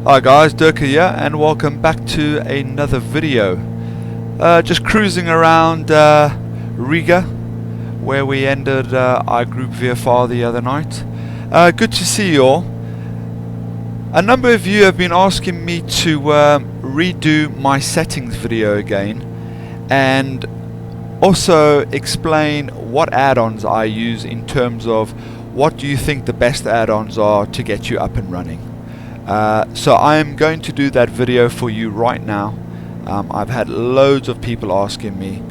Hi guys, Durka here and welcome back to another video. Just cruising around Riga where we ended our group VFR the other night. Good to see you all. A number of you have been asking me to redo my settings video again and also explain what add-ons I use in terms of what do you think the best add-ons are to get you up and running. So I am going to do that video for you right now. I've had loads of people asking me.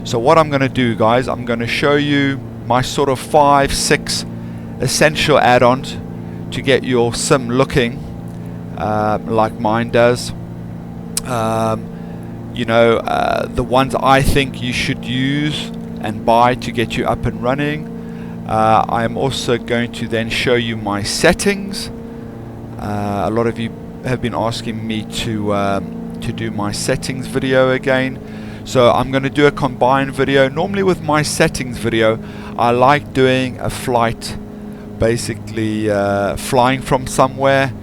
So what I'm going to do, guys, I'm going to show you my sort of 5-6 essential add-ons to get your sim looking like mine does. The ones I think you should use and buy to get you up and running. I am also going to then show you my settings. A lot of you have been asking me to do my settings video again, so I'm going to do a combined video. Normally with my settings video I like doing a flight, basically flying from somewhere,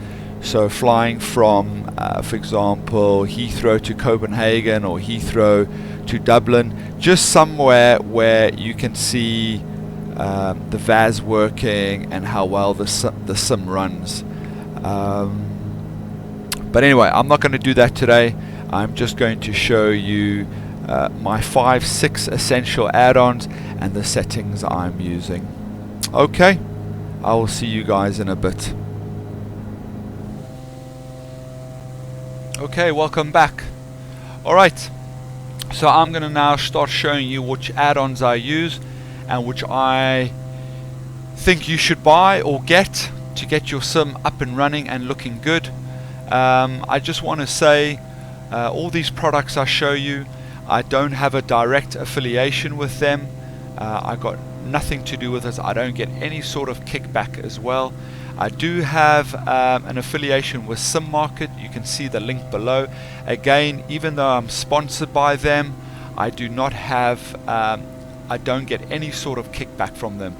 so flying from for example Heathrow to Copenhagen or Heathrow to Dublin, just somewhere where you can see the VAS working and how well the sim runs. But anyway, I'm not going to do that today. I'm just going to show you my 5-6 essential add-ons and the settings I'm using. Okay, I will see you guys in a bit. Okay, welcome back. Alright, so I'm going to now start showing you which add-ons I use and which I think you should buy or get to get your sim up and running and looking good. I just want to say all these products I show you, I don't have a direct affiliation with them. I got nothing to do with it. I don't get any sort of kickback as well. I do have an affiliation with Sim Market. You can see the link below. Again, even though I'm sponsored by them, I do not have I don't get any sort of kickback from them.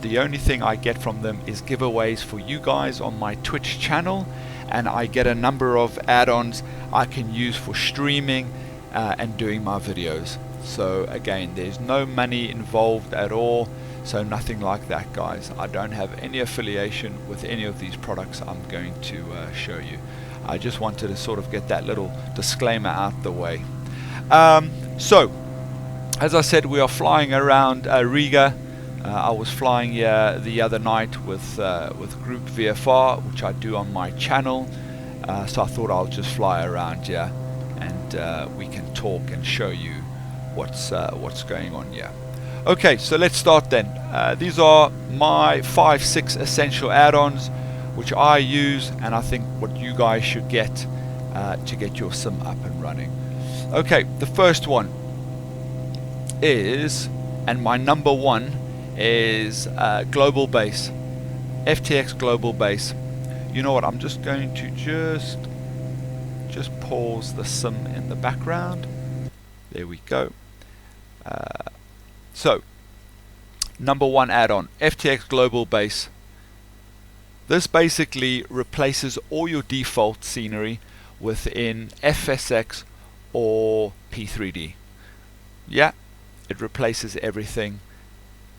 The only thing I get from them is giveaways for you guys on my Twitch channel, and I get a number of add-ons I can use for streaming and doing my videos. So again, there's no money involved at all, so nothing like that, guys. I don't have any affiliation with any of these products I'm going to show you. I just wanted to sort of get that little disclaimer out the way. So as I said, we are flying around Riga. I was flying here the other night with group VFR, which I do on my channel, so I thought I'll just fly around here and we can talk and show you what's going on here. Okay, so let's start then. These are my 5-6 essential add-ons which I use and I think what you guys should get to get your sim up and running. Okay, the first one is, and my number one is global base, FTX global base. You know what, I'm just going to just pause the sim in the background. There we go. So number one add-on, FTX global base. This basically replaces all your default scenery within FSX or P3D. Yeah, it replaces everything.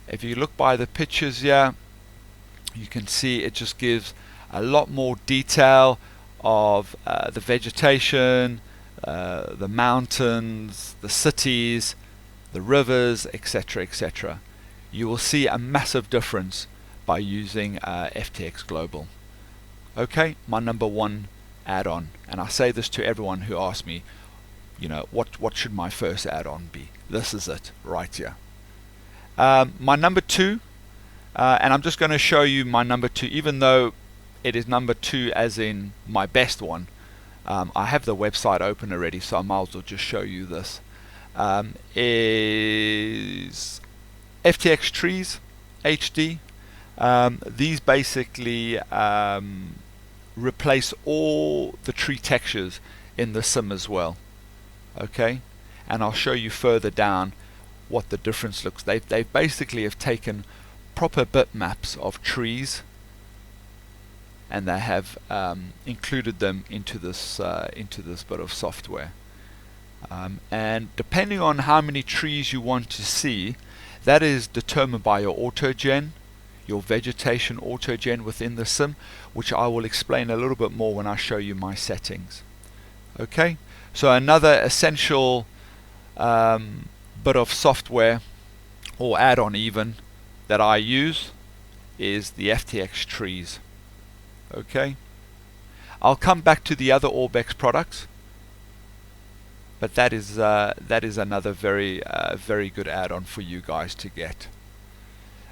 If you look by the pictures here, you can see it just gives a lot more detail of the vegetation, the mountains, the cities, the rivers, etc., etc. You will see a massive difference by using FTX Global. Okay, my number one add-on, and I say this to everyone who asks me, you know, what should my first add-on be? This is it right here. My number two, and I'm just going to show you my number two, even though it is number two as in my best one. I have the website open already, so I might as well just show you this. Is Ftx Trees HD. These basically replace all the tree textures in the sim as well. Okay, and I'll show you further down what the difference looks. They basically have taken proper bitmaps of trees and they have included them into this bit of software. And depending on how many trees you want to see, that is determined by your autogen, your vegetation autogen within the sim, which I will explain a little bit more when I show you my settings. Okay, so another essential bit of software, or add-on even, that I use is the Ftx Trees. Okay, I'll come back to the other Orbx products, but that is another very very good add-on for you guys to get.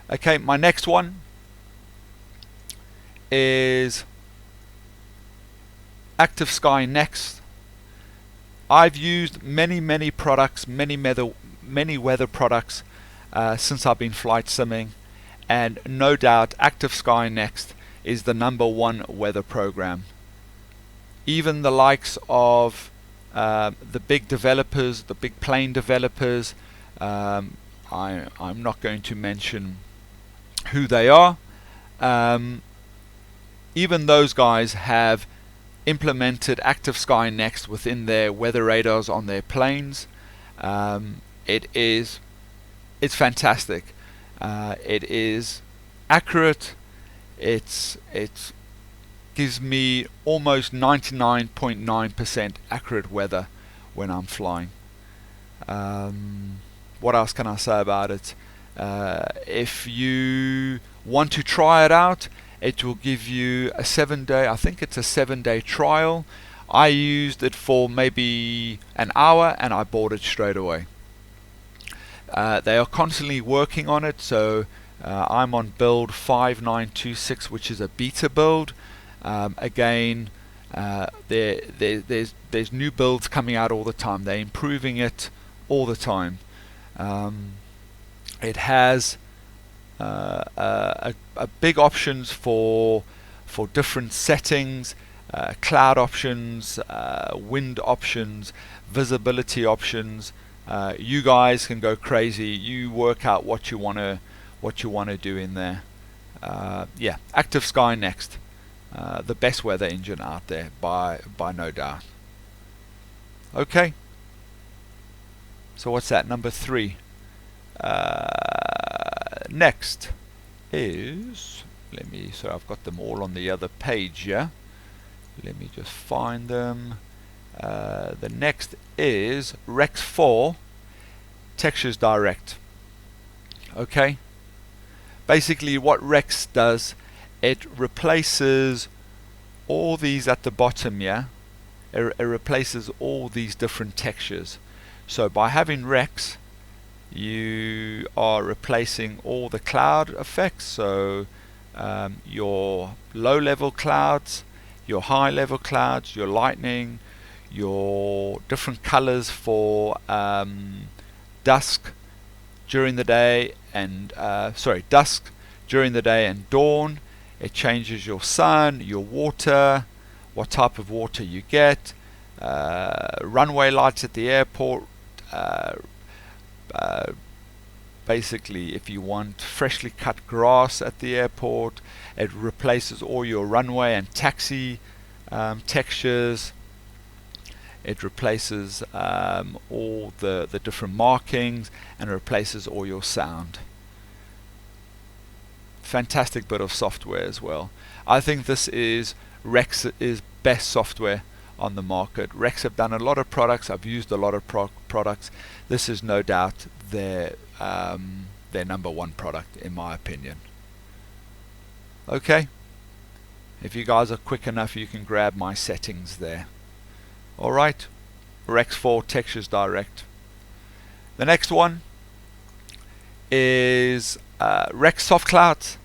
Okay, my next one is Active Sky Next. I've used many products, many weather products since I've been flight simming, and no doubt Active Sky Next is the #1 weather program. Even the likes of the big developers, the big plane developers, I'm not going to mention who they are, even those guys have implemented Active Sky Next within their weather radars on their planes. It's fantastic. It is accurate. It gives me almost 99.9% accurate weather when I'm flying. What else can I say about it? If you want to try it out, it will give you a 7-day, I think it's a 7-day trial. I used it for maybe an hour and I bought it straight away. They are constantly working on it, so I'm on build 5926, which is a beta build. Again, there's new builds coming out all the time. They're improving it all the time. It has a big options for different settings, cloud options, wind options, visibility options. You guys can go crazy. You work out what you want to do in there. Yeah, Active Sky Next, the best weather engine out there by no doubt. Okay, so what's that? Number 3. Next is, so I've got them all on the other page here. Let me just find them. The next is REX4 Textures Direct. Okay, basically what Rex does, it replaces all these at the bottom here. It replaces all these different textures. So by having Rex, you are replacing all the cloud effects, so your low level clouds, your high level clouds, your lightning, your different colors for dusk during the day and dusk during the day and dawn. It changes your sun, your water, what type of water you get, runway lights at the airport. Basically, if you want freshly cut grass at the airport, it replaces all your runway and taxi textures. It replaces all the different markings, and replaces all your sound. Fantastic bit of software as well. I think this is Rex's best software on the market. Rex have done a lot of products. I've used a lot of products. This is no doubt their #1 product in my opinion. Okay, if you guys are quick enough, you can grab my settings there. Alright, REX4 Textures Direct. The next one is Rex Soft Clouds.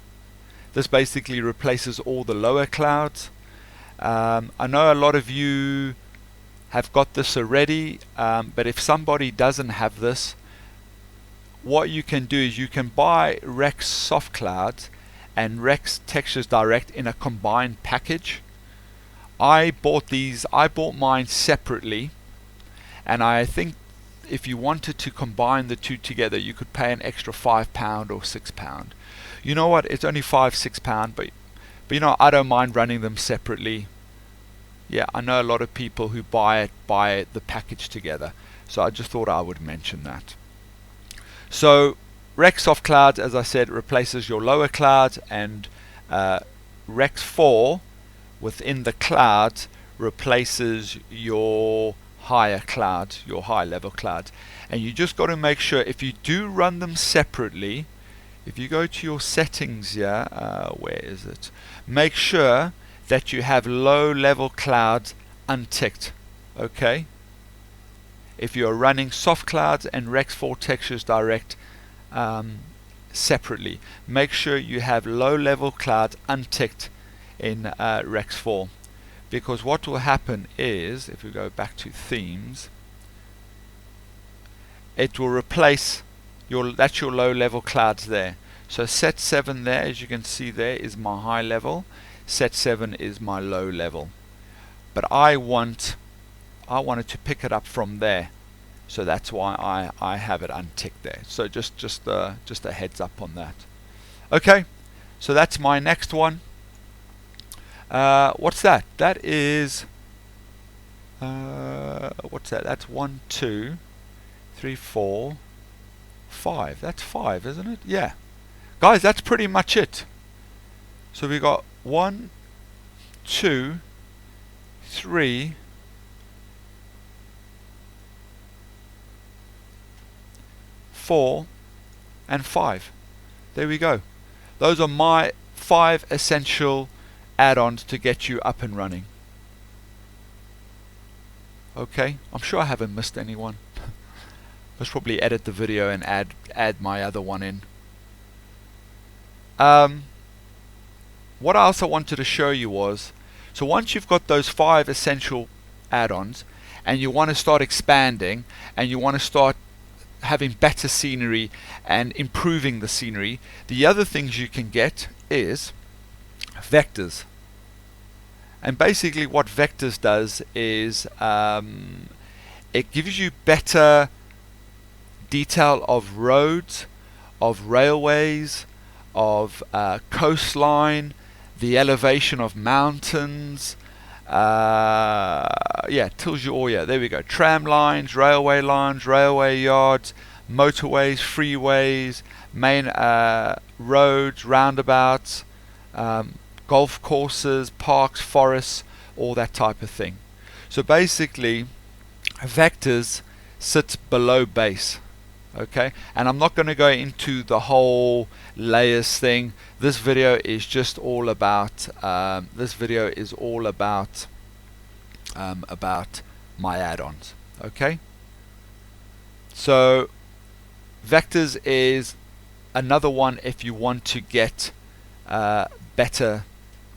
This basically replaces all the lower clouds. I know a lot of you have got this already, but if somebody doesn't have this, what you can do is you can buy Rex Soft Clouds and Rex Textures Direct in a combined package. I bought mine separately, and I think if you wanted to combine the two together, you could pay an extra £5 or £6. You know what? It's only £5-6, but But you know, I don't mind running them separately. Yeah, I know a lot of people who buy the package together, so I just thought I would mention that. So REX Clouds, as I said, replaces your lower clouds, and REX4 within the clouds replaces your higher clouds, your high level clouds. And you just got to make sure, if you do run them separately, if you go to your settings here, where is it? Make sure that you have low level clouds unticked. Okay? If you're running soft clouds and REX4 Textures direct separately, make sure you have low level clouds unticked in REX4, because what will happen is, if we go back to themes, it will replace that's your low level clouds there. So set 7 there, as you can see there, is my high level. Set 7 is my low level. But I wanted to pick it up from there, so that's why I have it unticked there. So just a heads up on that. Okay, so that's my next one. What's that? That is what's that? That's 1, 2, 3, 4, 5. That's 5, isn't it? Yeah, guys, that's pretty much it. So we got 1, 2, 3, 4, and 5. There we go. Those are my 5 essential add-ons to get you up and running. Okay, I'm sure I haven't missed anyone. Let's probably edit the video and add my other one in. What else I wanted to show you was, so once you've got those 5 essential add-ons and you want to start expanding and you want to start having better scenery and improving the scenery, the other things you can get is vectors. And basically what vectors does is it gives you better detail of roads, of railways, of coastline, the elevation of mountains. Yeah, it tells you all. Yeah, there we go. Tram lines, railway yards, motorways, freeways, main roads, roundabouts, golf courses, parks, forests, all that type of thing. So basically, vectors sit below base. Okay, and I'm not going to go into the whole layers thing. This video is just all about about my add-ons. Okay, so vectors is another one if you want to get better,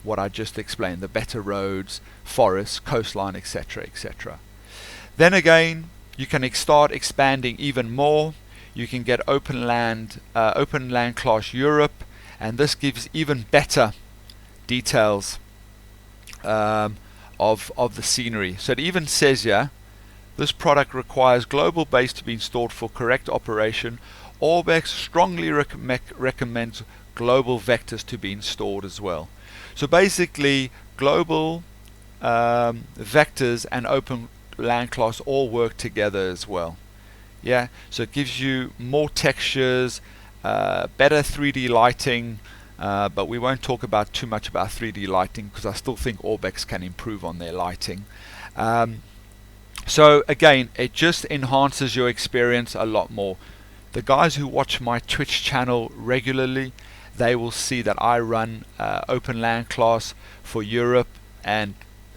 what I just explained, the better roads, forests, coastline, etc., etc. Then again, you can start expanding even more. You can get open land class Europe, and this gives even better details of the scenery. So it even says here, this product requires global base to be installed for correct operation. Orbx strongly recommends global vectors to be installed as well. So basically, global vectors and open land class all work together as well. Yeah, so it gives you more textures, better 3D lighting, but we won't talk about too much about 3D lighting because I still think Orbx can improve on their lighting. So again, it just enhances your experience a lot more. The guys who watch my Twitch channel regularly, they will see that I run open land class for Europe, and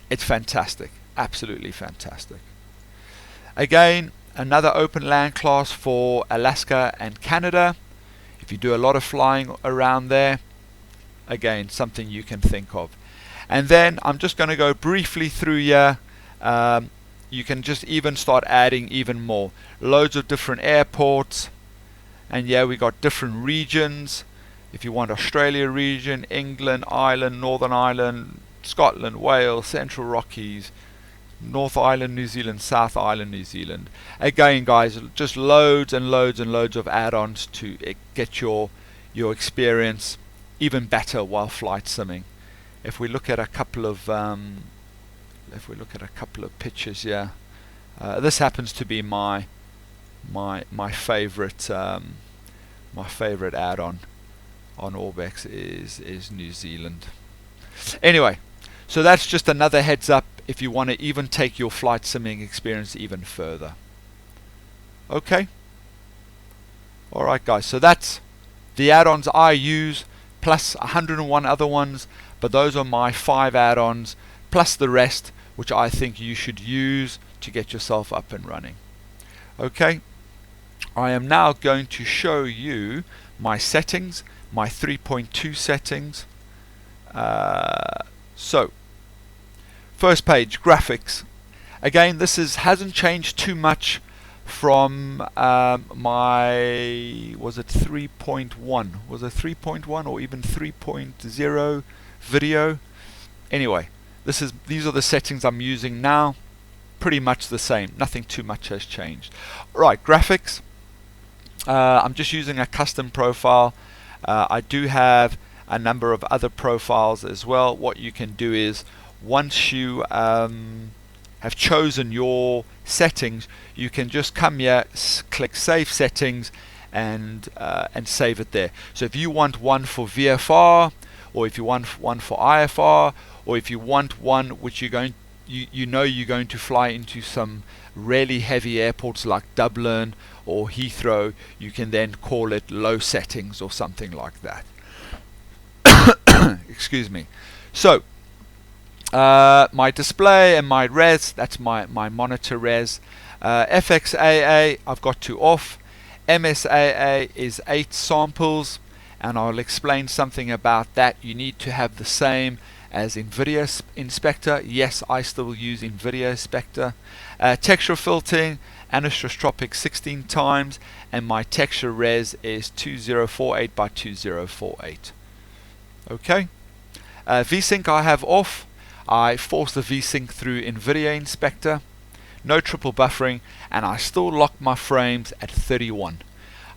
it's fantastic, absolutely fantastic. Again, another open land class for Alaska and Canada. If you do a lot of flying around there, again, something you can think of. And then I'm just going to go briefly through here. You can just even start adding even more. Loads of different airports. And yeah, we got different regions. If you want Australia region, England, Ireland, Northern Ireland, Scotland, Wales, Central Rockies, North Island, New Zealand, South Island, New Zealand. Again, guys, just loads and loads and loads of add-ons to get your experience even better while flight simming. if we look at a couple of pictures here, this happens to be my favorite add-on on Orbx is New Zealand. Anyway, so that's just another heads up if you want to even take your flight simming experience even further. Okay. Alright guys, so that's the add-ons I use plus 101 other ones, but those are my 5 add-ons plus the rest which I think you should use to get yourself up and running. Okay, I am now going to show you my settings, my 3.2 settings. So first page, graphics. Again, this hasn't changed too much from my, was it 3.1? Was it 3.1 or even 3.0 video? Anyway, these are the settings I'm using now. Pretty much the same. Nothing too much has changed. Right, graphics. I'm just using a custom profile. I do have a number of other profiles as well. What you can do is once you have chosen your settings, you can just come here, click Save Settings, and save it there. So if you want one for VFR, or if you want one for IFR, or if you want one which you're going to fly into some really heavy airports like Dublin or Heathrow, you can then call it low settings or something like that. Excuse me. So my display and my res, that's my monitor res. FXAA I've got to off. MSAA is 8 samples, and I'll explain something about that. You need to have the same as in Video Inspector. Yes, I still use in Video Inspector. Texture filtering, anisotropic 16 times, and my texture res is 2048 by 2048. Okay. VSync I have off. I force the VSync through in Video Inspector. No triple buffering, and I still lock my frames at 31.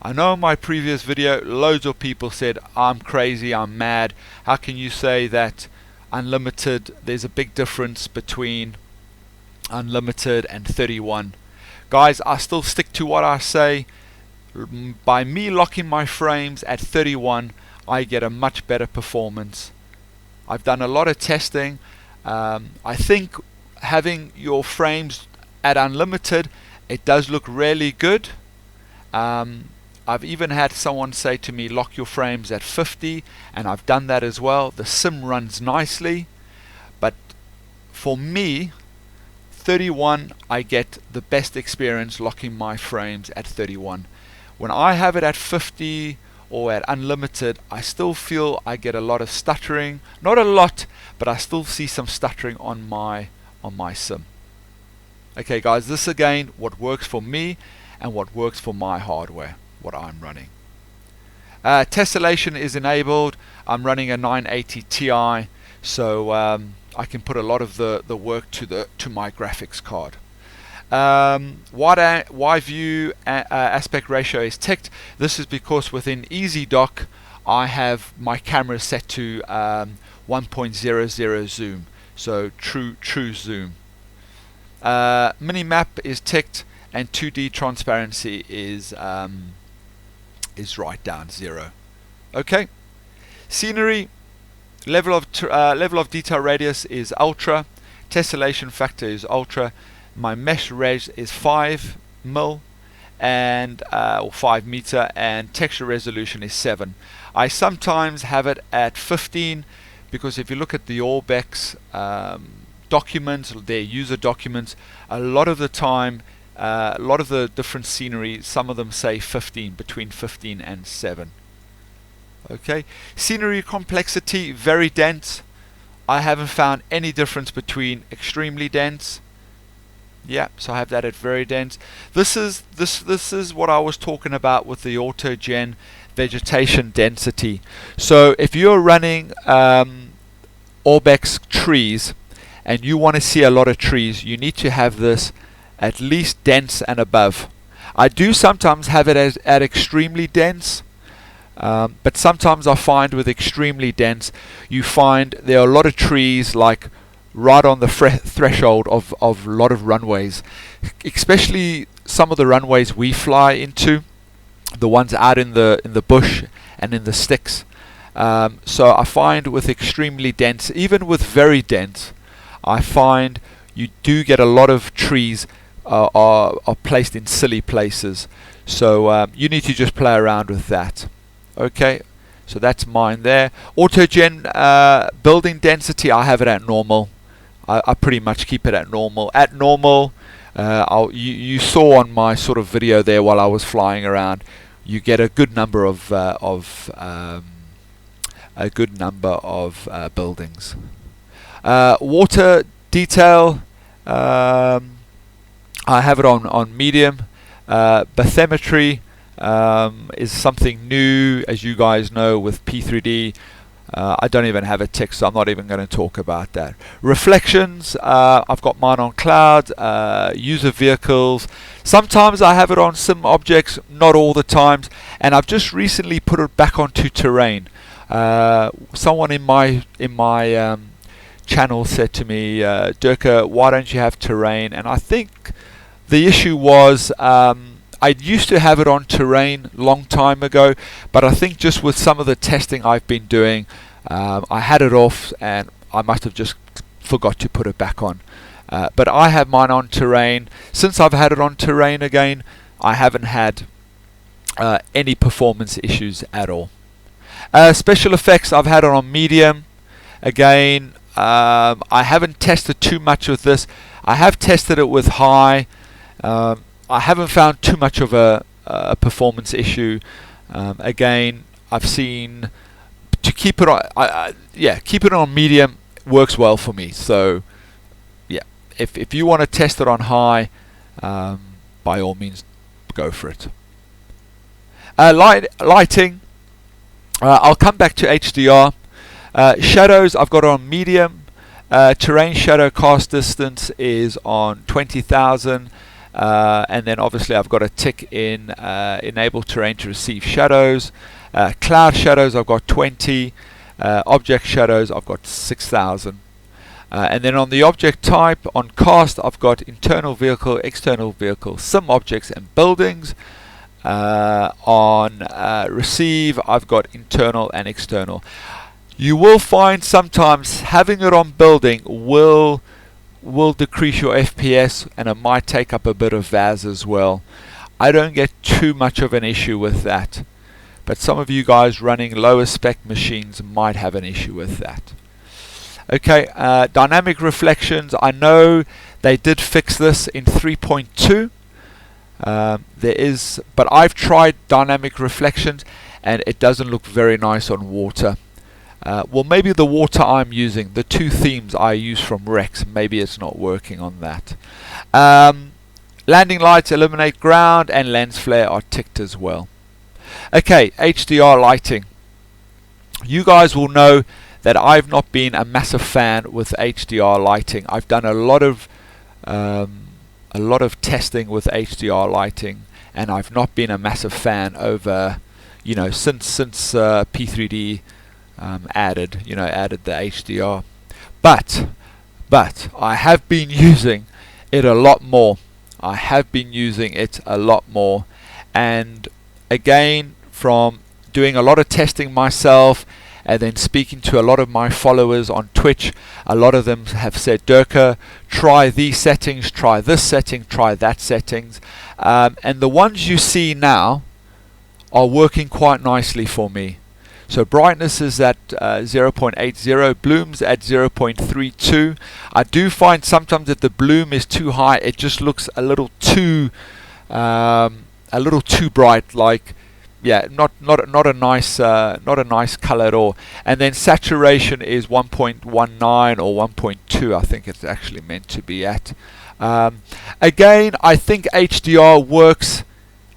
I know in my previous video loads of people said I'm crazy, I'm mad, how can you say that unlimited, there's a big difference between unlimited and 31. Guys, I still stick to what I say. By me locking my frames at 31, I get a much better performance. I've done a lot of testing. I think having your frames at unlimited, it does look really good. I've even had someone say to me, lock your frames at 50, and I've done that as well. The sim runs nicely, but for me, 31, I get the best experience locking my frames at 31. When I have it at 50 or at unlimited, I still feel I get a lot of stuttering. Not a lot, but I still see some stuttering on my sim. Okay guys, this again, what works for me and what works for my hardware, what I'm running. Tessellation is enabled. I'm running a 980 Ti, so I can put a lot of the work to my graphics card. Wide view aspect ratio is ticked. This is because within EZDok I have my camera set to 1.00 zoom, so true zoom. Minimap is ticked, and 2D transparency is right down 0. Okay. Scenery level of detail radius is ultra. Tessellation factor is ultra. My mesh res is 5 mil and or 5 meter, and texture resolution is 7. I sometimes have it at 15 because if you look at the Orbx documents, their user documents, a lot of the time, a lot of the different scenery, some of them say 15, between 15 and 7. Okay, scenery complexity very dense. I haven't found any difference between extremely dense. Yeah, so I have that at very dense. This is what I was talking about with the AutoGen vegetation density. So if you're running Orbx Trees and you want to see a lot of trees, you need to have this at least dense and above. I do sometimes have it at extremely dense, But sometimes I find with extremely dense, you find there are a lot of trees like right on the threshold of a lot of runways, especially some of the runways we fly into, the ones out in the bush and in the sticks. So I find with extremely dense, even with very dense, I find you do get a lot of trees are placed in silly places. So you need to just play around with that. Okay, so that's mine there. Autogen building density, I have it at normal. I pretty much keep it at normal. At normal, you saw on my sort of video there while I was flying around, you get a good number of buildings. Water detail, I have it on medium. Bathymetry is something new, as you guys know, with P3D. I don't even have a tick, so I'm not even going to talk about that. Reflections, I've got mine on cloud, user vehicles. Sometimes I have it on sim objects, not all the times, and I've just recently put it back onto terrain. Someone in my channel said to me, Durka, why don't you have terrain? And I think the issue was I used to have it on terrain long time ago, but I think just with some of the testing I've been doing, I had it off and I must have just forgot to put it back on. But I have mine on terrain. Since I've had it on terrain again, I haven't had any performance issues at all. Special effects, I've had it on medium. Again, I haven't tested too much with this. I have tested it with high. I haven't found too much of a performance issue. Again, I've seen to keep it on. Keep it on medium works well for me. So, yeah, if you want to test it on high, by all means, go for it. Lighting. I'll come back to HDR. Shadows, I've got on medium. Terrain shadow cast distance is on 20,000. And then obviously I've got a tick in enable terrain to receive shadows. Cloud shadows I've got 20. Object shadows I've got 6,000. And then on the object type, on cast I've got internal vehicle, external vehicle, sim objects and buildings. On receive I've got internal and external. You will find sometimes having it on building will decrease your FPS, and it might take up a bit of VAS as well. I don't get too much of an issue with that, but some of you guys running lower spec machines might have an issue with that. Okay, dynamic reflections, I know they did fix this in 3.2. But I've tried dynamic reflections and it doesn't look very nice on water. Well, maybe the water I'm using, the two themes I use from REX, maybe it's not working on that. Landing lights, illuminate ground, and lens flare are ticked as well. Okay, HDR lighting. You guys will know that I've not been a massive fan with HDR lighting. I've done a lot of testing with HDR lighting, and I've not been a massive fan over, since P3D added the HDR, but I have been using it a lot more. And again, from doing a lot of testing myself and then speaking to a lot of my followers on Twitch, a lot of them have said, Durka, try these settings, try this setting, try that settings, and the ones you see now are working quite nicely for me. So brightness is at 0.80, blooms at 0.32. I do find sometimes that the bloom is too high. It just looks a little too bright. Like, yeah, not a nice color at all. And then saturation is 1.19 or 1.2. I think it's actually meant to be at. Again, I think HDR works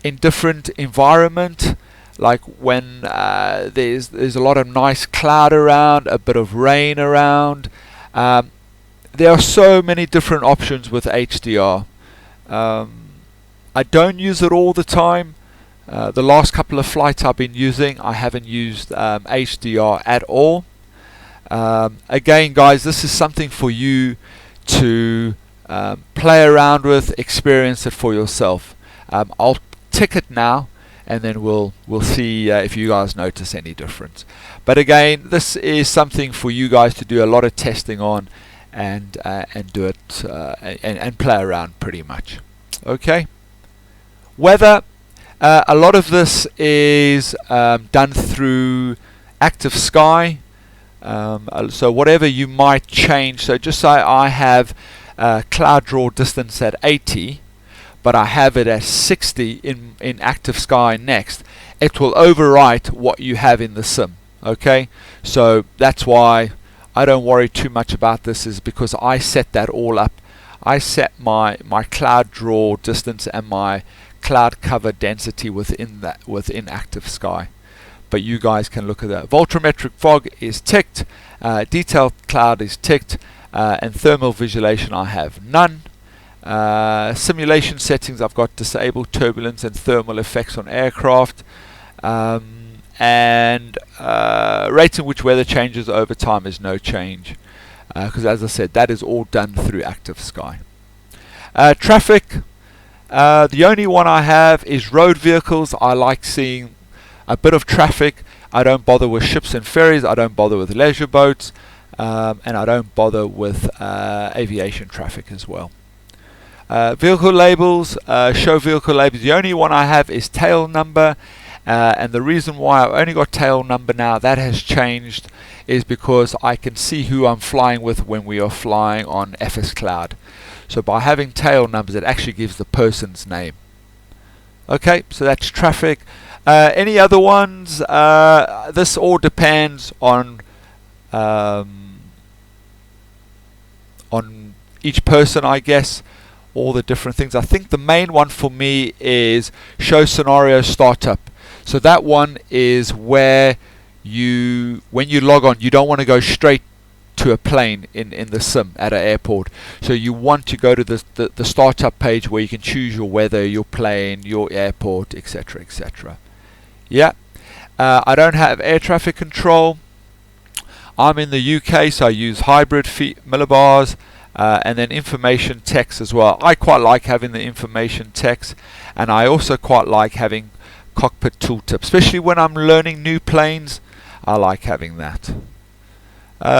in different environment. Like when there's a lot of nice cloud around, a bit of rain around. There are so many different options with HDR. I don't use it all the time, The last couple of flights I've been using, I haven't used HDR at all. Again, guys, this is something for you to play around with, experience it for yourself. I'll tick it now, and then we'll see if you guys notice any difference. But again, this is something for you guys to do a lot of testing on, and do it and play around pretty much. Okay. Weather. A lot of this is done through active sky. So whatever you might change. So just say I have cloud draw distance at 80, but I have it at 60 in active sky next. It will overwrite what you have in the sim. Okay, so that's why I don't worry too much about this, is because I set that all up. I set my cloud draw distance and my cloud cover density within active sky. But you guys can look at that. Voltrometric fog is ticked, detailed cloud is ticked, and thermal visualization I have none. Simulation settings, I've got disabled turbulence and thermal effects on aircraft, and rate in which weather changes over time is no change, because as I said, that is all done through active sky. Traffic, the only one I have is road vehicles. I like seeing a bit of traffic. I don't bother with ships and ferries, I don't bother with leisure boats, and I don't bother with aviation traffic as well. Vehicle labels, show vehicle labels. The only one I have is tail number, and the reason why I've only got tail number now, that has changed, is because I can see who I'm flying with when we are flying on FS Cloud. So by having tail numbers, it actually gives the person's name. Okay, so that's traffic. Any other ones? This all depends on each person, I guess. All the different things. I think the main one for me is show scenario startup. So that one is where when you log on, you don't want to go straight to a plane in the sim at an airport. So you want to go to the startup page where you can choose your weather, your plane, your airport, etc., etc. Yeah. I don't have air traffic control. I'm in the UK, so I use hybrid millibars. And then information text as well. I quite like having the information text, and I also quite like having cockpit tooltip, especially when I'm learning new planes. I like having that.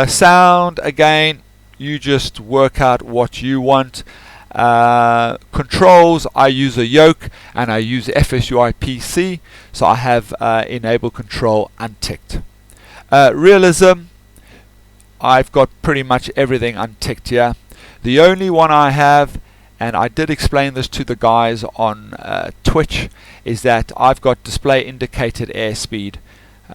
Sound, again, you just work out what you want. Controls, I use a yoke and I use FSUI PC, so I have enable control unticked. Realism, I've got pretty much everything unticked here. The only one I have, and I did explain this to the guys on Twitch, is that I've got display indicated airspeed,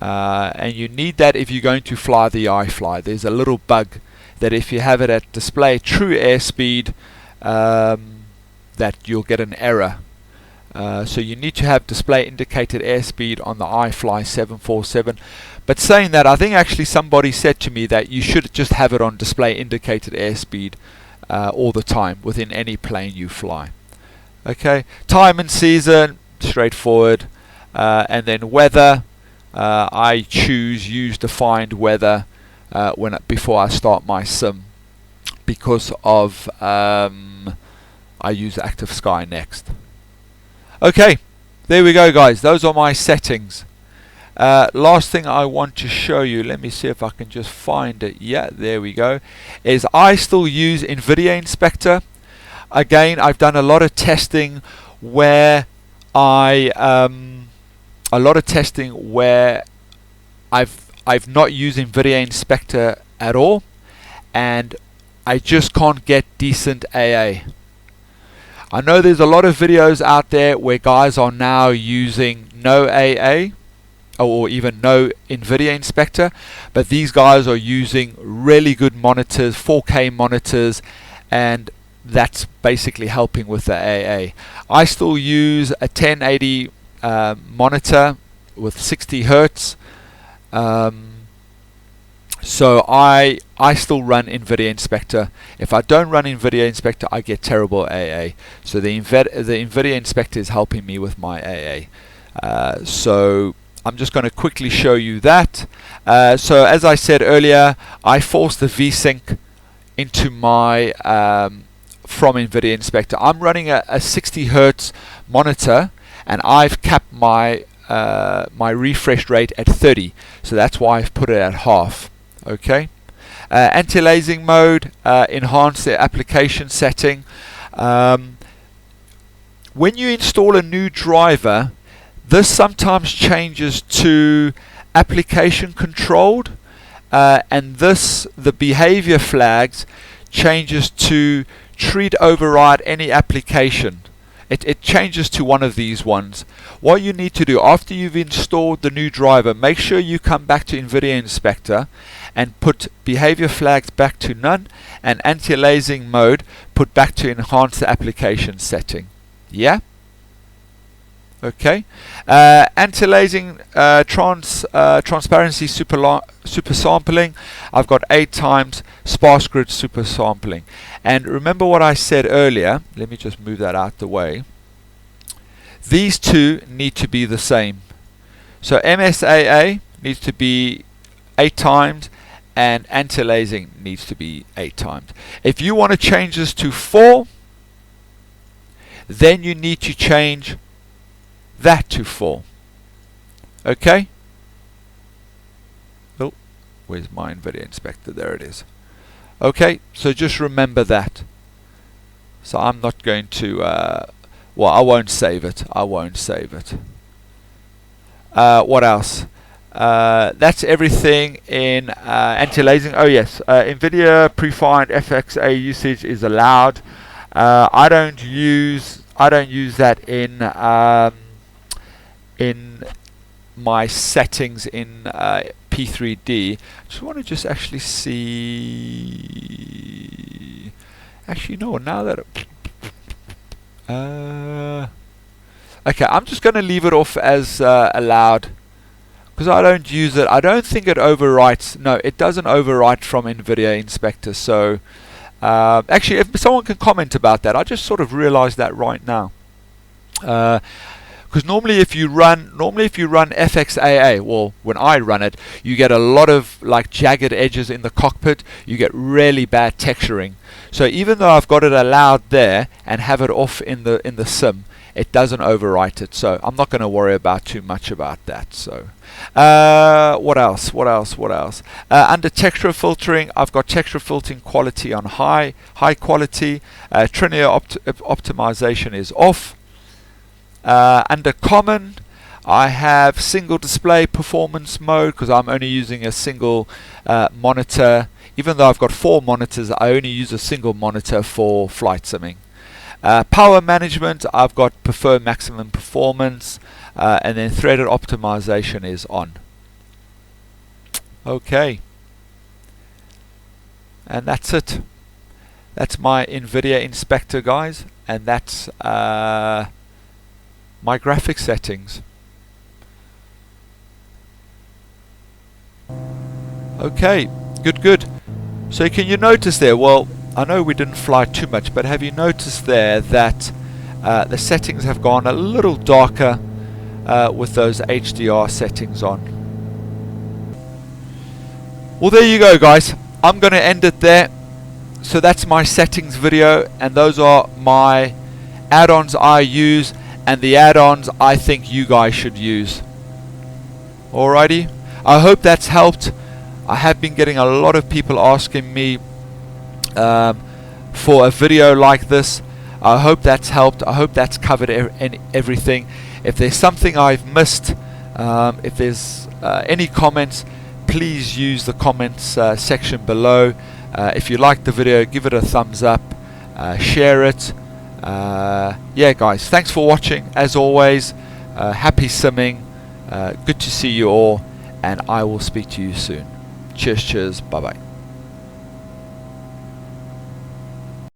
and you need that if you're going to fly the iFly. There's a little bug that if you have it at display true airspeed, that you'll get an error. So you need to have display indicated airspeed on the iFly 747. But saying that, I think actually somebody said to me that you should just have it on display indicated airspeed all the time within any plane you fly. Okay, time and season, straightforward. And then weather, I choose use defined weather before I start my sim, because of I use active sky next. Okay, there we go, guys. Those are my settings. Last thing I want to show you, let me see if I can just find it. Yeah, there we go, is I still use NVIDIA Inspector. Again, I've done a lot of testing where I've not used NVIDIA Inspector at all, and I just can't get decent AA. I know there's a lot of videos out there where guys are now using no AA or even no NVIDIA Inspector, but these guys are using really good monitors, 4K monitors, and that's basically helping with the AA. I still use a 1080 monitor with 60 Hertz, so I still run NVIDIA Inspector. If I don't run NVIDIA Inspector, I get terrible AA. So the NVIDIA Inspector is helping me with my AA. So I'm just going to quickly show you that. So as I said earlier, I forced the VSync into my from NVIDIA Inspector. I'm running a 60 Hertz monitor, and I've capped my my refresh rate at 30, so that's why I've put it at half. Okay. Anti-aliasing mode, enhance the application setting. When you install a new driver, this sometimes changes to application controlled, and the behavior flags changes to treat override any application. It changes to one of these ones. What you need to do after you've installed the new driver, make sure you come back to NVIDIA Inspector and put behavior flags back to none, and anti-aliasing mode put back to enhance the application setting. Yeah? Okay. Anti-aliasing transparency super sampling. I've got 8 times sparse grid super sampling. And remember what I said earlier. Let me just move that out the way. These two need to be the same. So MSAA needs to be 8 times, and anti-aliasing needs to be 8 times. If you want to change this to 4, then you need to change that to 4. Okay? Oh, where's my NVIDIA Inspector? There it is. Okay, so just remember that. So I'm not going to, well, I won't save it. I won't save it. What else? That's everything in anti-aliasing. Oh yes, NVIDIA predefined FXA usage is allowed. I don't use that in my settings in P3D. Just want to just actually see. Actually, no. Now that okay, I'm just going to leave it off as allowed, because I don't use it. I don't think it overwrites. No, it doesn't overwrite from NVIDIA Inspector. So actually, if someone can comment about that, I just sort of realized that right now. Because normally if you run FXAA, well, when I run it, you get a lot of like jagged edges in the cockpit. You get really bad texturing. So even though I've got it allowed there and have it off in the sim, it doesn't overwrite it. So I'm not going to worry about too much about that. So what else? Under texture filtering, I've got texture filtering quality on high quality. Linear optimization is off. Under common, I have single display performance mode, because I'm only using a single monitor. Even though I've got 4 monitors, I only use a single monitor for flight simming. Power management, I've got prefer maximum performance, and then threaded optimization is on. Okay, and that's it. That's my NVIDIA Inspector, guys, and that's my graphic settings. Okay, good. So can you notice there, well, I know we didn't fly too much, but have you noticed there that the settings have gone a little darker with those HDR settings on? Well, there you go, guys. I'm going to end it there. So that's my settings video, and those are my add-ons I use, and the add-ons I think you guys should use. Alrighty, I hope that's helped. I have been getting a lot of people asking me for a video like this. I hope that's helped. I hope that's covered everything. If there's something I've missed, if there's any comments, please use the comments section below. If you liked the video, give it a thumbs up, share it. Yeah, guys, thanks for watching. As always, happy simming. Good to see you all, and I will speak to you soon. Cheers, bye bye.